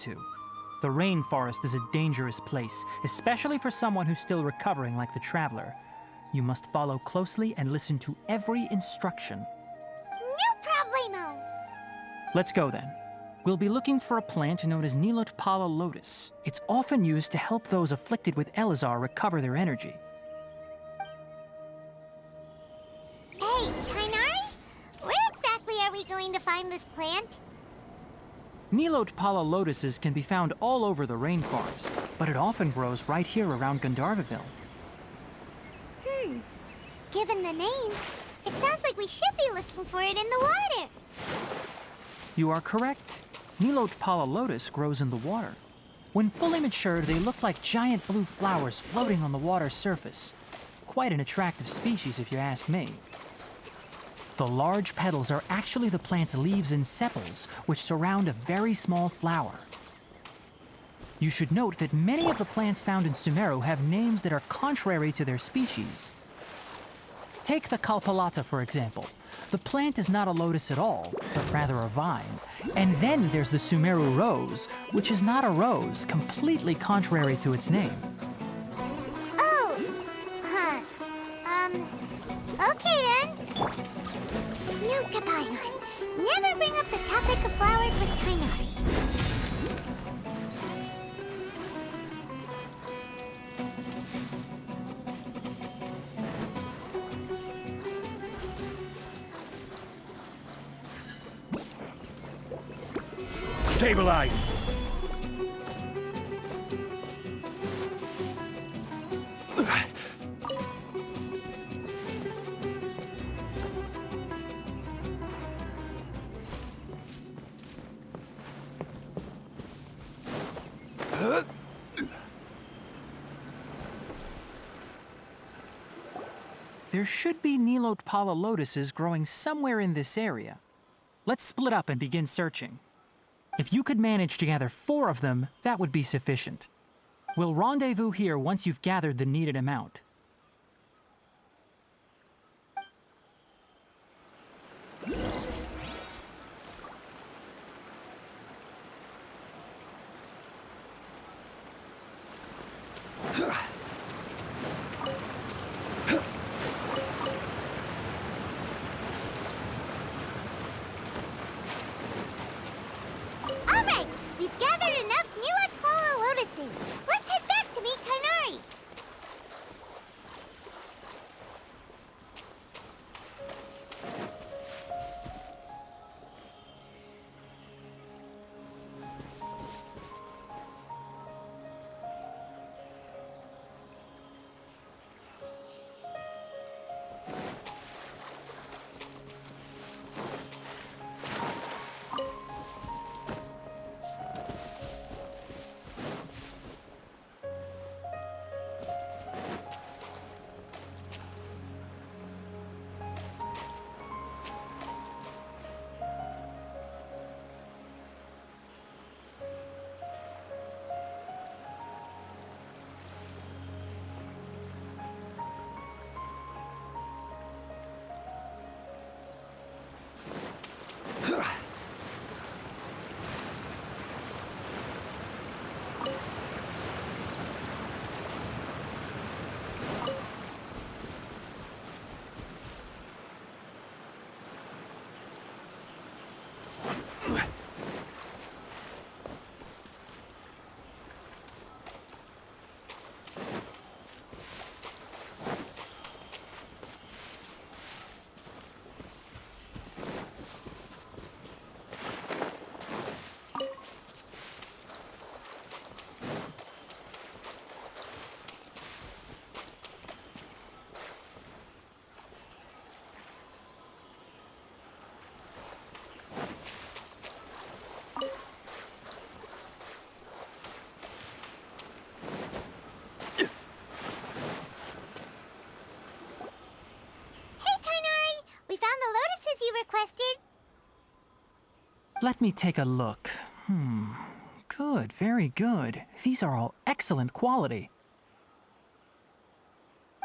to. The rainforest is a dangerous place, especially for someone who's still recovering like the traveler. You must follow closely and listen to every instruction. No problemo! Let's go then. We'll be looking for a plant known as Nilotpala lotus. It's often used to help those afflicted with Elazar recover their energy. Hey, Tainari? Where exactly are we going to find this plant? Nilotpala lotuses can be found all over the rainforest, but it often grows right here around Gandharvaville. Given the name, it sounds like we should be looking for it in the water. You are correct. Nilotpala lotus grows in the water. When fully matured, they look like giant blue flowers floating on the water's surface. Quite an attractive species, if you ask me. The large petals are actually the plant's leaves and sepals, which surround a very small flower. You should note that many of the plants found in Sumeru have names that are contrary to their species. Take the Kalpalata, for example. The plant is not a lotus at all, but rather a vine. And then there's the Sumeru rose, which is not a rose, completely contrary to its name. Oh, okay then. Note to Paimon. Never bring up the topic of flowers with Tainari. Stabilize! There should be Nilotpala lotuses growing somewhere in this area. Let's split up and begin searching. If you could manage to gather 4 of them, that would be sufficient. We'll rendezvous here once you've gathered the needed amount. Alright, we've gathered enough Nilotpala lotuses. Let's head back to meet Tainari. Let me take a look. Good, very good. These are all excellent quality.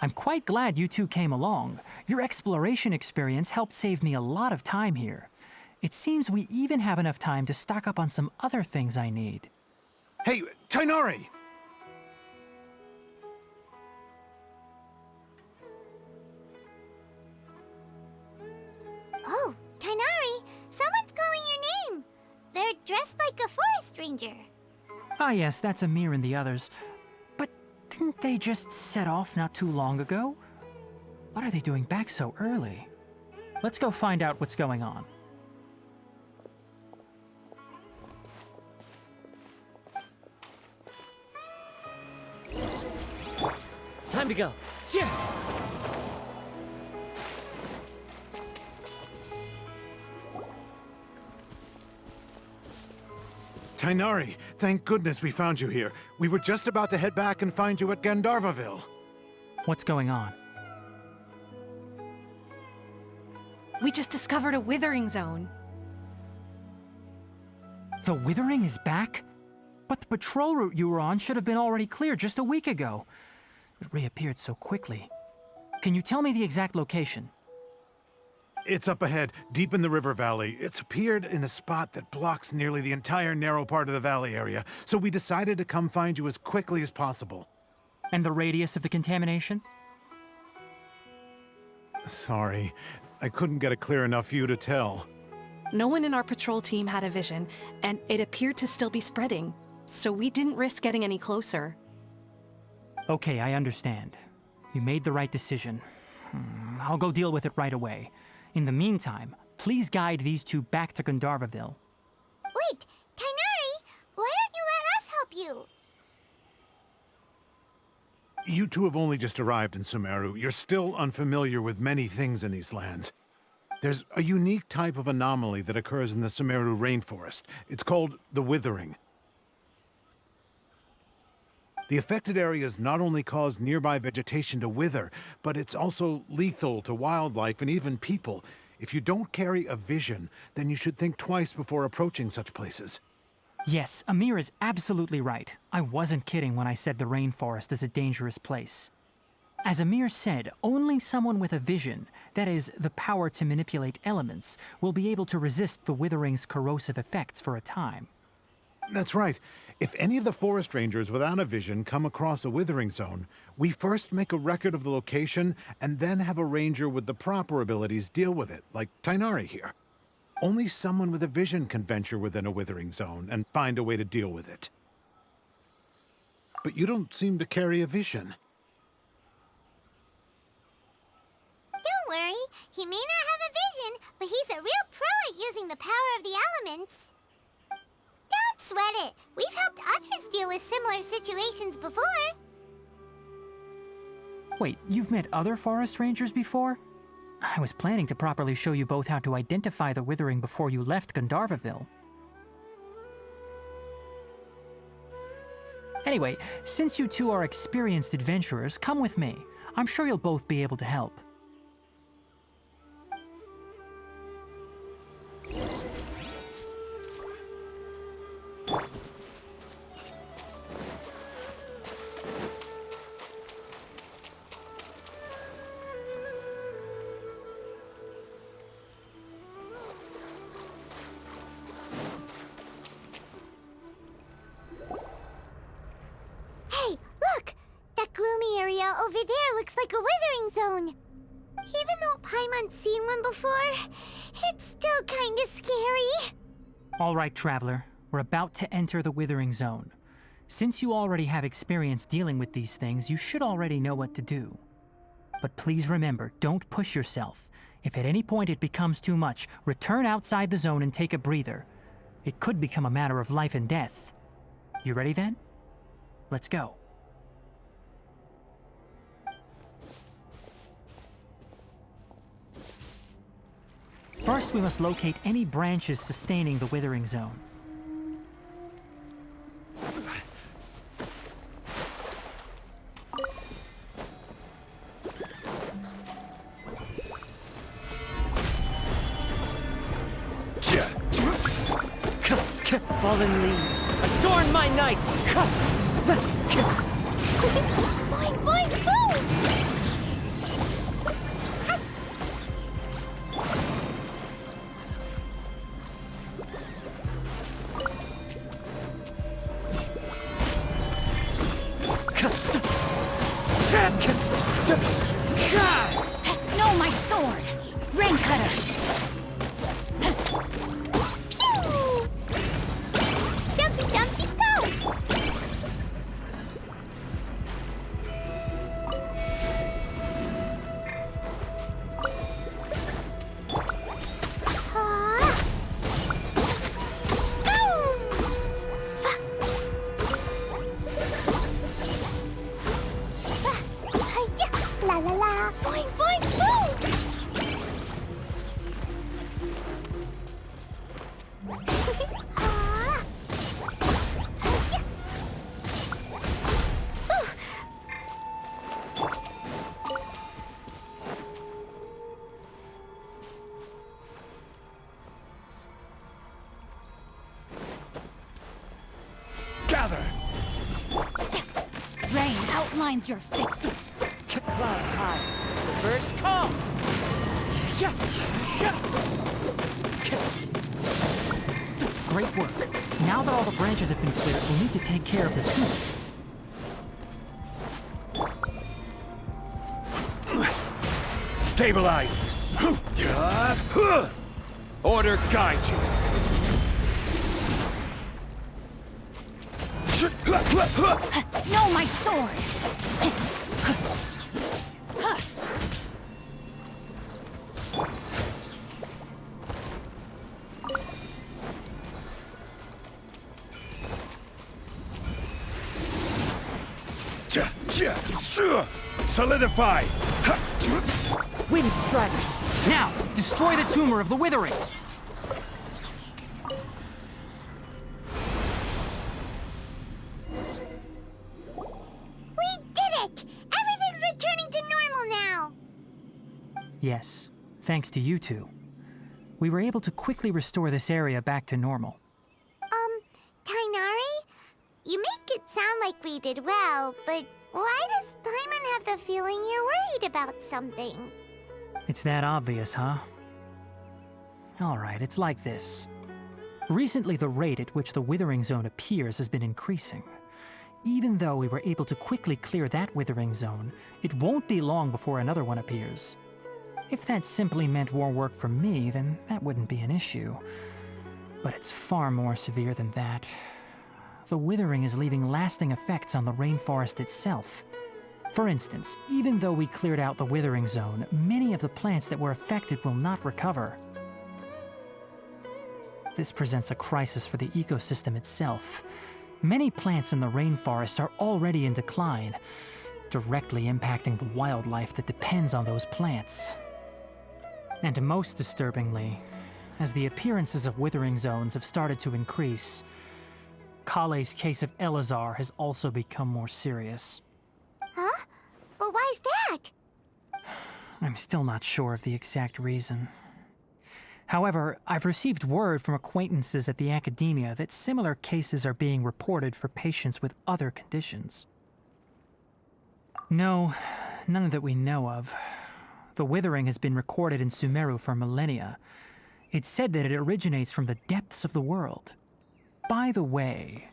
I'm quite glad you two came along. Your exploration experience helped save me a lot of time here. It seems we even have enough time to stock up on some other things I need. Hey, Tainari! Oh, Tainari, someone's calling your name. They're dressed like a forest ranger. Ah yes, that's Amir and the others. But didn't they just set off not too long ago? What are they doing back so early? Let's go find out what's going on. Time to go. Yeah. Tainari, thank goodness we found you here. We were just about to head back and find you at Gandharvaville. What's going on? We just discovered a withering zone. The Withering is back? But the patrol route you were on should have been already clear just a week ago. It reappeared so quickly. Can you tell me the exact location? It's up ahead, deep in the river valley. It's appeared in a spot that blocks nearly the entire narrow part of the valley area, so we decided to come find you as quickly as possible. And the radius of the contamination? Sorry, I couldn't get a clear enough view to tell. No one in our patrol team had a vision, and it appeared to still be spreading. So we didn't risk getting any closer. Okay, I understand. You made the right decision. I'll go deal with it right away. In the meantime, please guide these two back to Gandharvaville. Wait, Tainari, why don't you let us help you? You two have only just arrived in Sumeru. You're still unfamiliar with many things in these lands. There's a unique type of anomaly that occurs in the Sumeru rainforest. It's called the Withering. The affected areas not only cause nearby vegetation to wither, but it's also lethal to wildlife and even people. If you don't carry a vision, then you should think twice before approaching such places. Yes, Amir is absolutely right. I wasn't kidding when I said the rainforest is a dangerous place. As Amir said, only someone with a vision, that is, the power to manipulate elements, will be able to resist the Withering's corrosive effects for a time. That's right. If any of the forest rangers without a vision come across a withering zone, we first make a record of the location and then have a ranger with the proper abilities deal with it, like Tainari here. Only someone with a vision can venture within a withering zone and find a way to deal with it. But you don't seem to carry a vision. Don't worry, he may not have a vision, but he's a real pro at using the power of the elements. Don't sweat it. We've helped others deal with similar situations before. Wait, you've met other forest rangers before? I was planning to properly show you both how to identify the Withering before you left Gandharvaville. Anyway, since you two are experienced adventurers, come with me. I'm sure you'll both be able to help. Hey, look! That gloomy area over there looks like a withering zone. Even though Paimon's seen one before, it's still kinda scary. All right, Traveler. We're about to enter the Withering Zone. Since you already have experience dealing with these things, you should already know what to do. But please remember, don't push yourself. If at any point it becomes too much, return outside the zone and take a breather. It could become a matter of life and death. You ready then? Let's go. First, we must locate any branches sustaining the Withering Zone. Fallen leaves, adorn my night! Boing, boing, boom! No, my sword! Rain cutter! Pew! Jumpy, jumpy, go! La la la! Boing, boing, boom! Ah. Gather! Rain outlines your face. Clouds high, the birds call. Great work. Now that all the branches have been cleared, we'll need to take care of the tumor. Stabilize! Order guide you! No, my sword! Solidify! Wind strike! Now, destroy the tumor of the withering! We did it! Everything's returning to normal now! Yes, thanks to you two. We were able to quickly restore this area back to normal. Tainari? You make it sound like we did well, but why does Paimon have the feeling you're worried about something? It's that obvious, huh? Alright, it's like this. Recently, the rate at which the withering zone appears has been increasing. Even though we were able to quickly clear that withering zone, it won't be long before another one appears. If that simply meant more work for me, then that wouldn't be an issue. But it's far more severe than that. The withering is leaving lasting effects on the rainforest itself. For instance, even though we cleared out the withering zone, many of the plants that were affected will not recover. This presents a crisis for the ecosystem itself. Many plants in the rainforest are already in decline, directly impacting the wildlife that depends on those plants. And most disturbingly, as the appearances of withering zones have started to increase, Kale's case of Elazar has also become more serious. Huh? But why's that? I'm still not sure of the exact reason. However, I've received word from acquaintances at the academia that similar cases are being reported for patients with other conditions. No, none that we know of. The withering has been recorded in Sumeru for millennia. It's said that it originates from the depths of the world. By the way,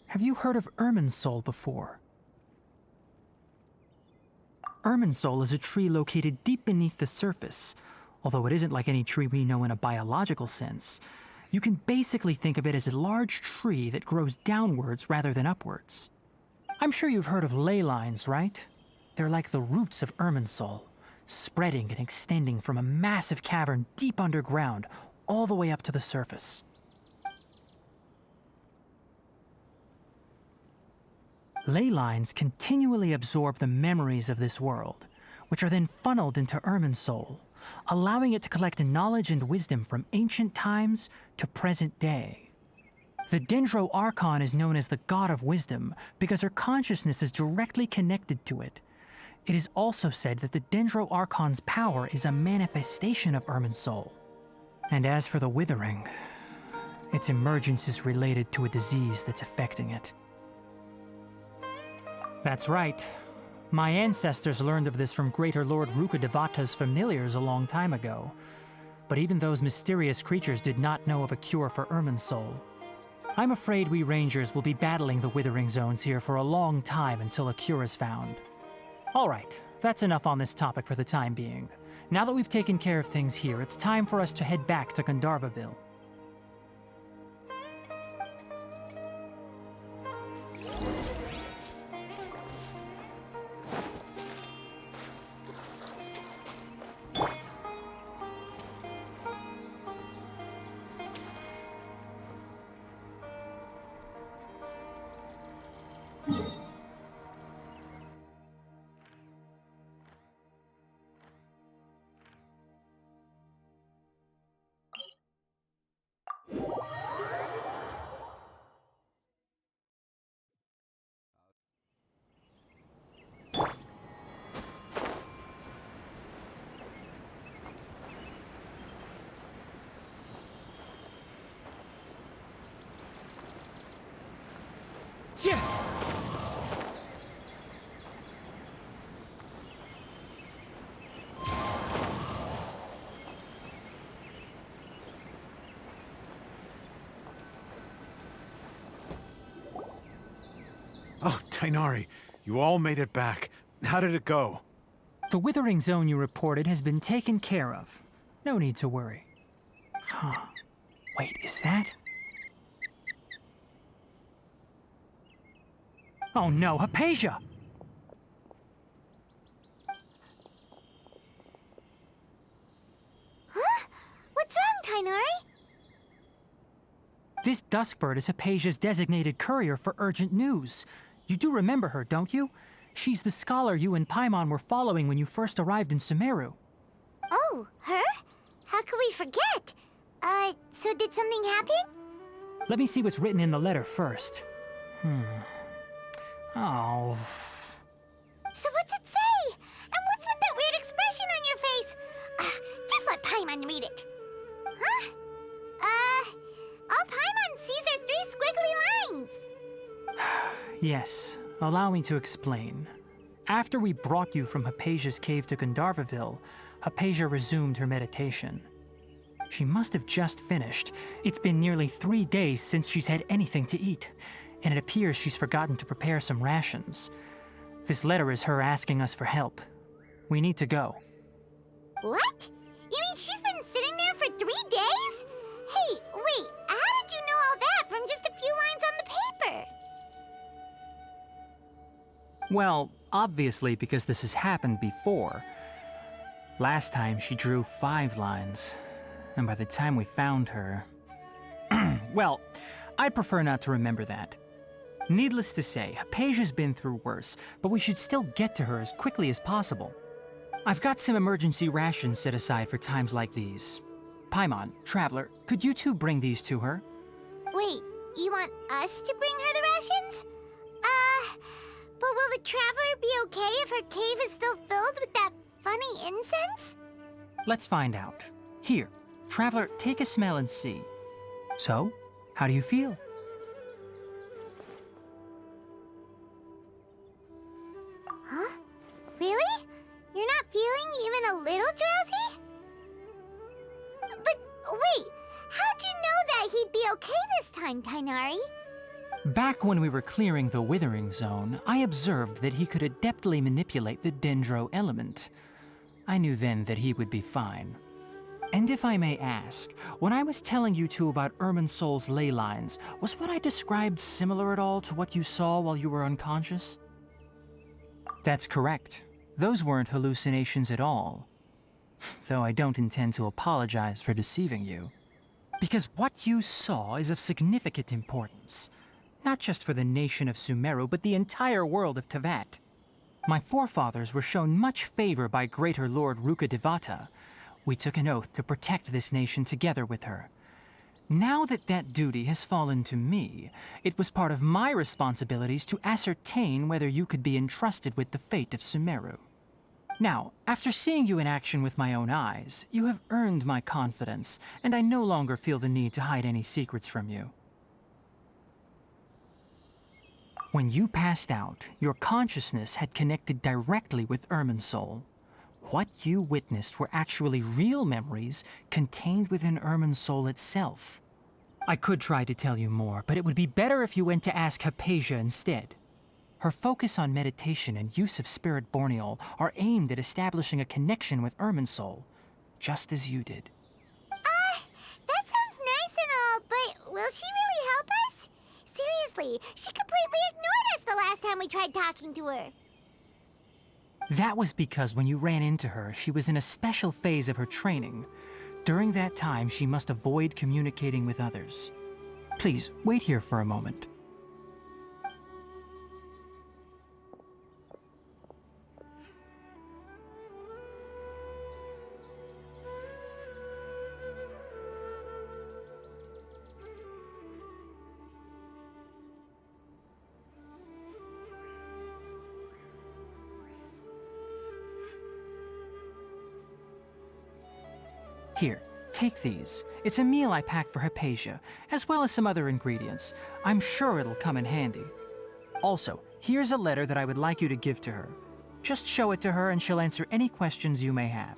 have you heard of Irminsul before? Irminsul is a tree located deep beneath the surface. Although it isn't like any tree we know in a biological sense, you can basically think of it as a large tree that grows downwards rather than upwards. I'm sure you've heard of ley lines, right? They're like the roots of Irminsul, spreading and extending from a massive cavern deep underground all the way up to the surface. Ley lines continually absorb the memories of this world, which are then funneled into Irminsul, allowing it to collect knowledge and wisdom from ancient times to present day. The Dendro Archon is known as the God of Wisdom because her consciousness is directly connected to it. It is also said that the Dendro Archon's power is a manifestation of Irminsul. And as for the Withering, its emergence is related to a disease that's affecting it. That's right. My ancestors learned of this from Greater Lord Rukkhadevata's familiars a long time ago. But even those mysterious creatures did not know of a cure for Irminsul. I'm afraid we Rangers will be battling the Withering Zones here for a long time until a cure is found. All right, that's enough on this topic for the time being. Now that we've taken care of things here, it's time for us to head back to Gandharvaville. Oh, Tainari, you all made it back. How did it go? The withering zone you reported has been taken care of. No need to worry. Huh. Wait, is that? Oh no, Hypatia! Huh? What's wrong, Tainari? This Duskbird is Hypatia's designated courier for urgent news. You do remember her, don't you? She's the scholar you and Paimon were following when you first arrived in Sumeru. Oh, her? How could we forget? So did something happen? Let me see what's written in the letter first. Oh. So what's it say? And what's with that weird expression on your face? Just let Paimon read it. Huh? All Paimon sees are 3 squiggly lines. Yes, allow me to explain. After we brought you from Hypatia's cave to Gandharvaville, Hypatia resumed her meditation. She must have just finished. It's been nearly 3 days since she's had anything to eat, and it appears she's forgotten to prepare some rations. This letter is her asking us for help. We need to go. What? You mean she's been sitting there for 3 days? Hey, wait, how did you know all that from just a few lines on the paper? Well, obviously because this has happened before. Last time she drew 5 lines, and by the time we found her... Well, I'd prefer not to remember that. Needless to say, Hypatia's been through worse, but we should still get to her as quickly as possible. I've got some emergency rations set aside for times like these. Paimon, Traveler, could you two bring these to her? Wait, you want us to bring her the rations? But will the Traveler be okay if her cave is still filled with that funny incense? Let's find out. Here, Traveler, take a smell and see. So, how do you feel? Huh? Really? You're not feeling even a little drowsy? But wait, how'd you know that he'd be okay this time, Tainari? Back when we were clearing the Withering Zone, I observed that he could adeptly manipulate the Dendro element. I knew then that he would be fine. And if I may ask, when I was telling you two about Irminsol's ley lines, was what I described similar at all to what you saw while you were unconscious? That's correct. Those weren't hallucinations at all. Though I don't intend to apologize for deceiving you. Because what you saw is of significant importance. Not just for the nation of Sumeru, but the entire world of Tevat. My forefathers were shown much favor by Greater Lord Rukkhadevata. We took an oath to protect this nation together with her. Now that that duty has fallen to me, it was part of my responsibilities to ascertain whether you could be entrusted with the fate of Sumeru. Now, after seeing you in action with my own eyes, you have earned my confidence, and I no longer feel the need to hide any secrets from you. When you passed out, your consciousness had connected directly with Irminsul. What you witnessed were actually real memories contained within Irminsul itself. I could try to tell you more, but it would be better if you went to ask Hypatia instead. Her focus on meditation and use of spirit borneol are aimed at establishing a connection with Irminsul, just as you did. That sounds nice and all, but will she really help us? Seriously, she completely ignored us the last time we tried talking to her. That was because when you ran into her, she was in a special phase of her training. During that time, she must avoid communicating with others. Please, wait here for a moment. Here, take these. It's a meal I packed for Hypatia, as well as some other ingredients. I'm sure it'll come in handy. Also, here's a letter that I would like you to give to her. Just show it to her and she'll answer any questions you may have.